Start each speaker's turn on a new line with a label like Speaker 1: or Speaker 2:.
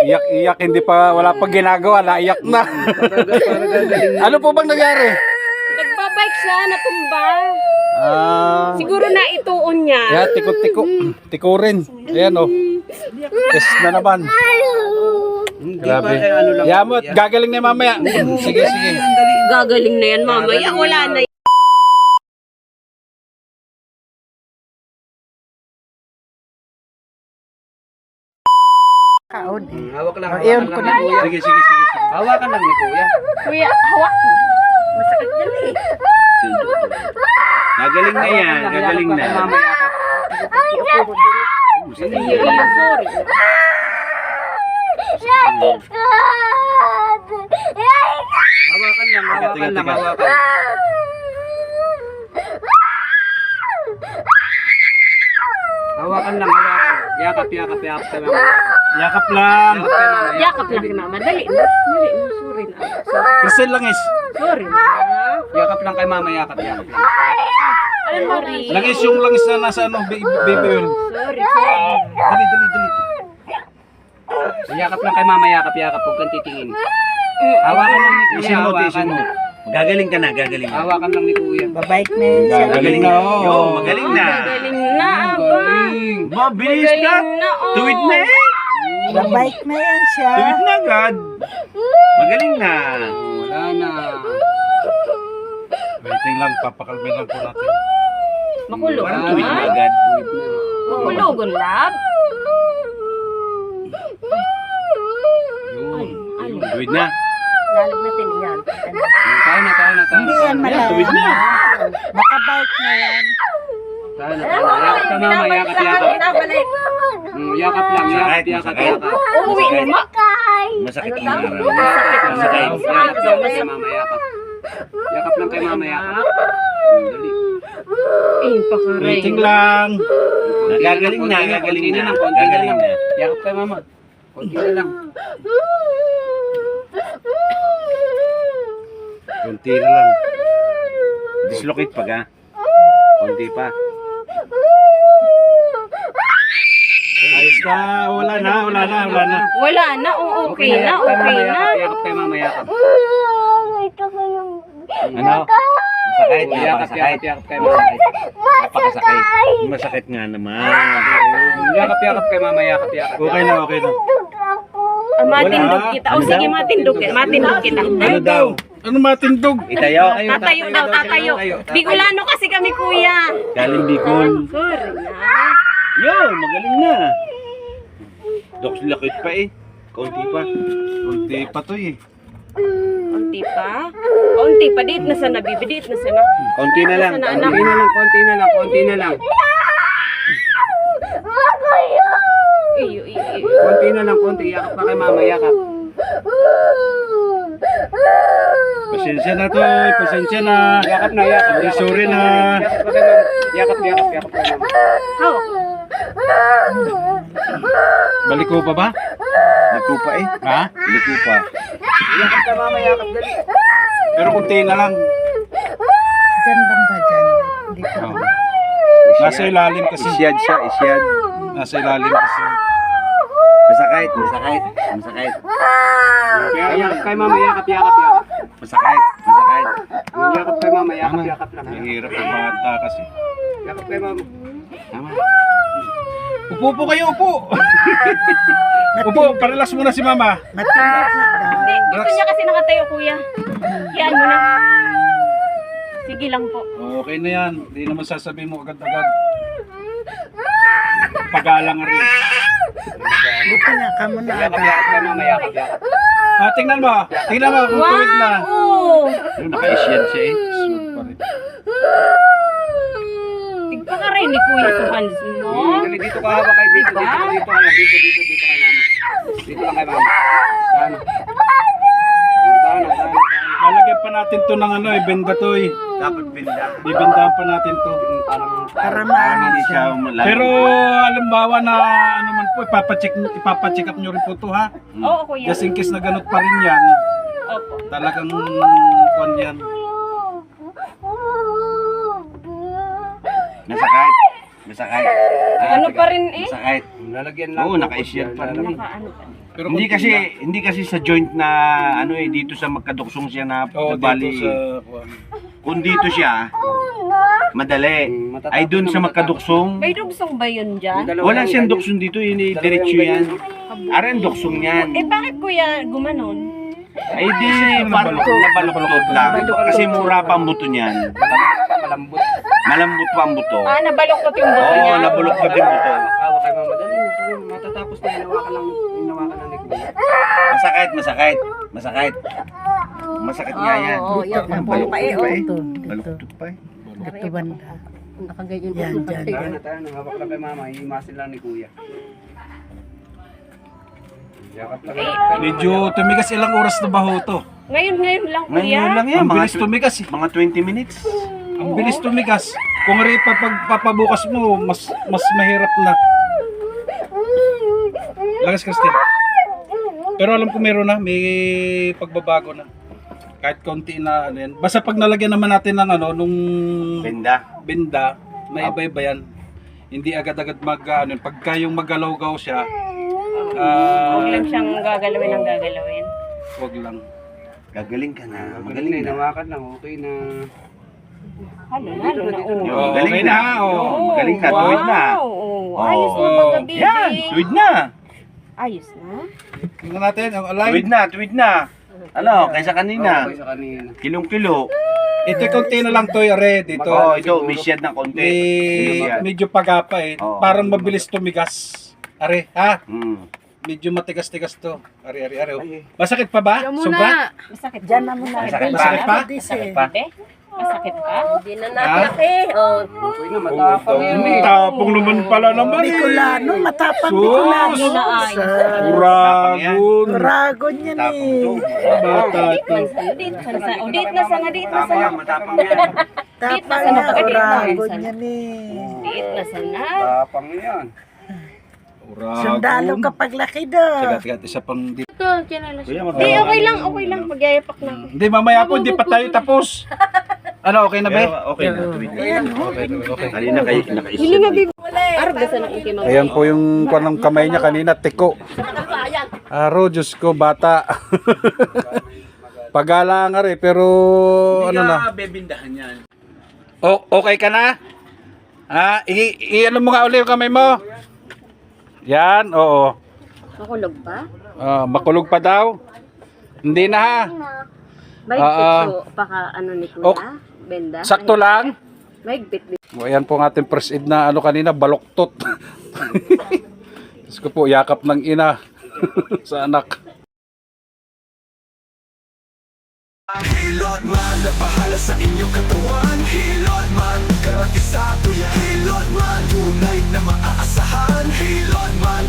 Speaker 1: Iyak-iyak, hindi pa, wala pa ginagawa, naiyak na. Ano po bang nangyari?
Speaker 2: Nagbabike siya, natumba. Siguro
Speaker 1: Siguro
Speaker 2: na ituon niya.
Speaker 1: Yeah, tiko rin. Ayan o. Test na naman. Grabe. Yamot, gagaling na mamaya. Sige, sige.
Speaker 2: Gagaling na yan mamaya. Wala na yan.
Speaker 3: Kaon.
Speaker 4: Hawak lang.
Speaker 3: Ayun ko na.
Speaker 1: Sige, sige, sige.
Speaker 4: Hawakan lang ni kuya.
Speaker 2: Kuya, hawak. Masakit yan eh.
Speaker 1: Gagaling na yan, gagaling na.
Speaker 4: Mamaya ka.
Speaker 2: Sorry.
Speaker 4: Hawakan lang, hawakan lang, hawakan. Hawakan lang, hawakan. Yakap, yakap, yakap kay mama.
Speaker 1: Yakap lang.
Speaker 2: Yakap lang kay mama. Dali na. Dali na. Sorry na.
Speaker 1: Kristel lang is.
Speaker 2: Sorry na.
Speaker 4: Yakap lang kay mama, yakap, yakap.
Speaker 2: Sorry.
Speaker 1: Langis yung langis na nasa ano, baby oil.
Speaker 2: Sorry. Sorry.
Speaker 1: Dali, dali, dali.
Speaker 4: Yakap lang kay mama, yakap, yakap. Huwag kang titingin. Hawakan lang ni kuya,
Speaker 1: Isin mo,
Speaker 4: hawakan.
Speaker 1: isin mo. Gagaling ka na, gagaling na.
Speaker 4: Hawakan lang ni kuya.
Speaker 3: Babike na yan siya.
Speaker 1: Gagaling na, oo.
Speaker 5: Yo, magaling na.
Speaker 2: Galing na, aba.
Speaker 5: Mabilis ka.
Speaker 2: Galing na, oh.
Speaker 5: Tuwid na eh.
Speaker 3: Babike na yan siya.
Speaker 5: Tuwid na agad. Magaling na.
Speaker 4: Wala na.
Speaker 1: Waiting lang, papakalmin lang po natin.
Speaker 2: Makulog
Speaker 5: Parang tuwid na
Speaker 2: naman.
Speaker 5: agad.
Speaker 2: Makulogon, lab.
Speaker 5: Yun. Ayun, tuwid na.
Speaker 2: Lalag natin yan.
Speaker 4: Tayo na, tayo na, tayo
Speaker 3: Hindi
Speaker 4: na.
Speaker 3: yan malayo.
Speaker 5: Tuwid na.
Speaker 3: Nakabike na yan.
Speaker 4: Tayo na, tayo na. Yakap ka mama, yakap, yakap. Yakap lang, yakap, yakap, yakap.
Speaker 2: Uuwi na, ma.
Speaker 5: Masakit
Speaker 2: Ano
Speaker 5: na.
Speaker 2: daw?
Speaker 5: Masakit.
Speaker 4: Yakap lang kay mama, yakap. Yakap lang kay mama, yakap. Dali.
Speaker 2: Pakaray.
Speaker 1: Waiting lang.
Speaker 5: Gagaling na, gagaling
Speaker 4: Konti
Speaker 5: na.
Speaker 4: konti
Speaker 5: Gagaling na.
Speaker 4: Yakap kay mama. Konti na lang.
Speaker 1: Kunti na lang.
Speaker 5: Dislocate pa ka. Konti pa.
Speaker 1: Ayos na, wala na, wala na, wala na.
Speaker 2: Wala na, okay na, okay na.
Speaker 4: Yakap kay mama, yakap.
Speaker 5: Ano? Masakit.
Speaker 4: Yakap, yakap,
Speaker 5: Napakasakit.
Speaker 4: yakap kay mama.
Speaker 5: Napakasakit. Masakit nga naman.
Speaker 4: Yakap, yakap kay mama, yakap, yakap.
Speaker 1: Okay na, okay na.
Speaker 2: Matindog kita. O sige, matindog kita. Matindog kita.
Speaker 5: Ano daw?
Speaker 1: Ano matindog?
Speaker 5: Itayo.
Speaker 2: Tatayo daw, tatayo. Bicolano kasi kami, kuya.
Speaker 5: Galing Bicol.
Speaker 2: Sorry na.
Speaker 5: Yo, magaling na. Lakit pa eh. Konti pa.
Speaker 1: Kunti pa to eh.
Speaker 2: Unti pa. Unti pa. Diit na sana, bibi. Diit na sana.
Speaker 5: Konti na lang.
Speaker 2: Sana, anak.
Speaker 4: Konti na lang, konti na lang, konti na lang.
Speaker 2: Iyo, iyo, iyo.
Speaker 4: Konti na lang, konti. Yakap pa kay mama, yakap.
Speaker 1: Pasensya na to, pasensya na.
Speaker 4: Yakap na, yakap.
Speaker 1: Sorry, sorry na.
Speaker 4: Yakap pa kay mama. Yakap, yakap, yakap kay mama.
Speaker 2: Hawak.
Speaker 1: Balik ko pa ba?
Speaker 5: Nagkupa eh.
Speaker 1: Ha?
Speaker 5: Nagkupa.
Speaker 4: Yakap kay mama, yakap. Dali.
Speaker 1: Pero kunti na lang.
Speaker 3: Diyan banda dyan. Dito.
Speaker 1: Oh. Nasa ilalim kasi.
Speaker 5: Isyad siya, isyad.
Speaker 1: Nasa ilalim kasi.
Speaker 5: Masakit, masakit. Masakit.
Speaker 4: Yakap kay mama, yakap, yakap, yakap.
Speaker 5: Masakit, masakit.
Speaker 4: Yakap kay mama, yakap, yakap lang.
Speaker 1: Mahirap ang bata kasi.
Speaker 4: Yakap kay mama.
Speaker 5: Tama.
Speaker 1: Upo po kayo, upo. Upo, paralas muna si mama.
Speaker 3: Matindog na daw.
Speaker 2: Hindi, gusto niya kasi nakatayo, kuya. Yan mo na. Sige lang po.
Speaker 1: Okay na yan. Hindi naman sasabihin mo agad-agad. Pagalang rin.
Speaker 3: Dito na ka muna
Speaker 4: Yakap,
Speaker 3: agad.
Speaker 4: yakap kay mama, yakap, yakap.
Speaker 1: Tingnan mo. Tingnan mo kung tuwid na.
Speaker 2: Wow!
Speaker 5: Yung naka-isyad siya eh.
Speaker 1: Smooth pa rin.
Speaker 2: Tigpa ka rin ni kuya sa hands mo.
Speaker 4: Dali, dito ka hawak kay dito, dito, dito ka lang, dito, dito, dito kay mama. Dito lang kay mama. Tahan. Tahan, tahan.
Speaker 1: Lalagyan pa natin to ng ano eh, benda to eh.
Speaker 5: Dapat binda.
Speaker 1: Bibindahan pa natin to.
Speaker 4: Parang,
Speaker 3: Para maano
Speaker 5: Hindi
Speaker 3: siya.
Speaker 5: siya malalim.
Speaker 1: Pero alimbawa na ano man po, ipapacheck up nyo rin po to ha.
Speaker 2: Oo, kuya.
Speaker 1: Just in case na ganot pa rin yan,
Speaker 2: Opo.
Speaker 1: talagang kuwan yan.
Speaker 5: Masakit. Masakit.
Speaker 2: Ano pa rin eh?
Speaker 5: Masakit.
Speaker 4: Lalagyan lang.
Speaker 5: Oo, naka-shield pa rin.
Speaker 2: Nakaano pa.
Speaker 1: Pero
Speaker 5: Hindi kasi sa joint na ano eh dito sa magkaduksong siya na
Speaker 1: Oo,
Speaker 5: bali.
Speaker 1: dito sa...
Speaker 5: Kung dito siya, madali.
Speaker 4: Matatapos
Speaker 5: Ay doon
Speaker 4: na
Speaker 5: sa
Speaker 4: matatapos.
Speaker 5: magkaduksong,
Speaker 2: May dugsong ba yun dyan?
Speaker 5: wala siyang duksong dito, yun eh, diretso yan. Aran duksong yan.
Speaker 2: Eh bakit kuya gumanon?
Speaker 5: Ay di, parang nabaluktot lang. Kasi mura pa ang buto niyan.
Speaker 4: Malambot.
Speaker 5: Malambot pa ang buto.
Speaker 2: Ah, nabaloktot yung buto
Speaker 5: Oo,
Speaker 2: niya.
Speaker 5: nabuloktot yung buto.
Speaker 4: Awa kay mama. Dali, matatapos na hinawakan lang ni Kuya.
Speaker 5: Masakit, masakit. Masakit. Masakit nga yan.
Speaker 2: Oo, yan.
Speaker 5: Yan,
Speaker 2: Balok pa eh, oh.
Speaker 3: Ito, dito.
Speaker 5: Baluktot pa eh.
Speaker 3: Dito banda.
Speaker 2: Nakaganyan
Speaker 3: Yan, dyan.
Speaker 4: Tayo na tayo, nangawak lang kay mama. Hihimasin lang ni Kuya. Yakap lang.
Speaker 1: Medyo tumigas ilang oras na ba ho to?
Speaker 2: Ngayon lang kuya.
Speaker 5: Ngayon lang yan,
Speaker 1: Ang
Speaker 5: mga,
Speaker 1: bilis tumigas eh.
Speaker 5: mga 20 minutes.
Speaker 1: Ang bilis tumigas. Kung rin pagpapabukas mo, mas mahirap na. Lagas, Christine. Pero alam ko meron na, may pagbabago na. Kahit konti na ano yan. Basta pag nalagyan naman natin ng ano, nung
Speaker 5: Benda.
Speaker 1: may iba-iba yan. Hindi agad-agad ano, pagka yung magalaw-gaw siya,
Speaker 2: Huwag lang siyang gagalawin ang gagalawin.
Speaker 1: wag lang.
Speaker 5: Gagaling ka na.
Speaker 4: Magaling
Speaker 5: Magaling
Speaker 4: na,
Speaker 5: na.
Speaker 4: hinawakan lang. Okay na.
Speaker 2: Halo na, halo na.
Speaker 5: Yo,
Speaker 1: Oo,
Speaker 5: magaling
Speaker 1: okay
Speaker 5: na.
Speaker 1: na, oo.
Speaker 5: Magaling na, tuwid na.
Speaker 2: Wow, ayos na
Speaker 1: Oo.
Speaker 2: mga baby.
Speaker 5: Yan, tuwid na.
Speaker 2: Ayos na.
Speaker 1: Tingnan natin, ang align.
Speaker 5: Tuwid na. Ano, kaysa kanina.
Speaker 4: Okay sa kanina.
Speaker 5: Kilong-kilo.
Speaker 1: Ito konti na lang to, are dito.
Speaker 5: Oh, ito, may shed ng konti.
Speaker 1: Medyo pagapa eh.
Speaker 5: Oo.
Speaker 1: Parang mabilis tumigas. Are, ha?
Speaker 5: Mm.
Speaker 1: Medyo matigas-tigas to. Are. Oh. Masakit pa ba? Sobra?
Speaker 2: Masakit
Speaker 3: Diyan na muna.
Speaker 5: Masakit
Speaker 1: Masakit pa?
Speaker 2: Masakit pa? Masakit pa? Hindi na
Speaker 1: Ha?
Speaker 2: Oh.
Speaker 4: Okay na, matapang yun eh.
Speaker 1: Tapong naman pala naman eh.
Speaker 3: Bicolano, matapang
Speaker 1: Sus!
Speaker 3: Bicolano.
Speaker 1: Uragon.
Speaker 3: Dragon yan
Speaker 5: Tapos
Speaker 3: eh.
Speaker 5: to.
Speaker 1: Bata ito.
Speaker 2: Udit na sana, udit na sana.
Speaker 5: Matapang yan.
Speaker 3: Tapang
Speaker 2: Dito,
Speaker 3: yan,
Speaker 2: dito.
Speaker 3: dragon yan eh.
Speaker 2: Udit na sana.
Speaker 4: Tapang yan.
Speaker 1: Uragon.
Speaker 3: Sundalo kapag laki daw.
Speaker 1: Tigat, isa pang di.
Speaker 5: Kuya,
Speaker 2: Hindi, okay lang, Magyayapak na ako.
Speaker 1: Hindi, mamaya po, hindi pa tayo tapos. Ano, okay na ba?
Speaker 5: Okay na, tuwid na.
Speaker 1: Okay.
Speaker 5: Kanina kayo, naka-isip.
Speaker 2: Arog na sana ang kimang.
Speaker 1: Ayan po yung kanang kamay niya kanina, tiko. Aro, Diyos ko, bata. Pagala nga rin, pero ano na.
Speaker 5: bebindahan yan.
Speaker 1: Oh, okay ka na? Ha? I-ano mo nga ulit yung kamay mo? Yan, oo.
Speaker 2: Makulog pa?
Speaker 1: Makulog pa daw? Hindi na ha?
Speaker 2: Mahigpit paka ano ni Kuya?
Speaker 1: Ok.
Speaker 2: Benda?
Speaker 1: Sakto lang?
Speaker 2: Mahigpit.
Speaker 1: O, ayan po ang ating first aid na ano kanina, baloktot. Diyos ko po, yakap ng ina sa anak.
Speaker 6: Hilot man, napahala sa inyong katawan. Hilot man, garantisado yan. Hilot man, tunay na maaasahan. Hilot man,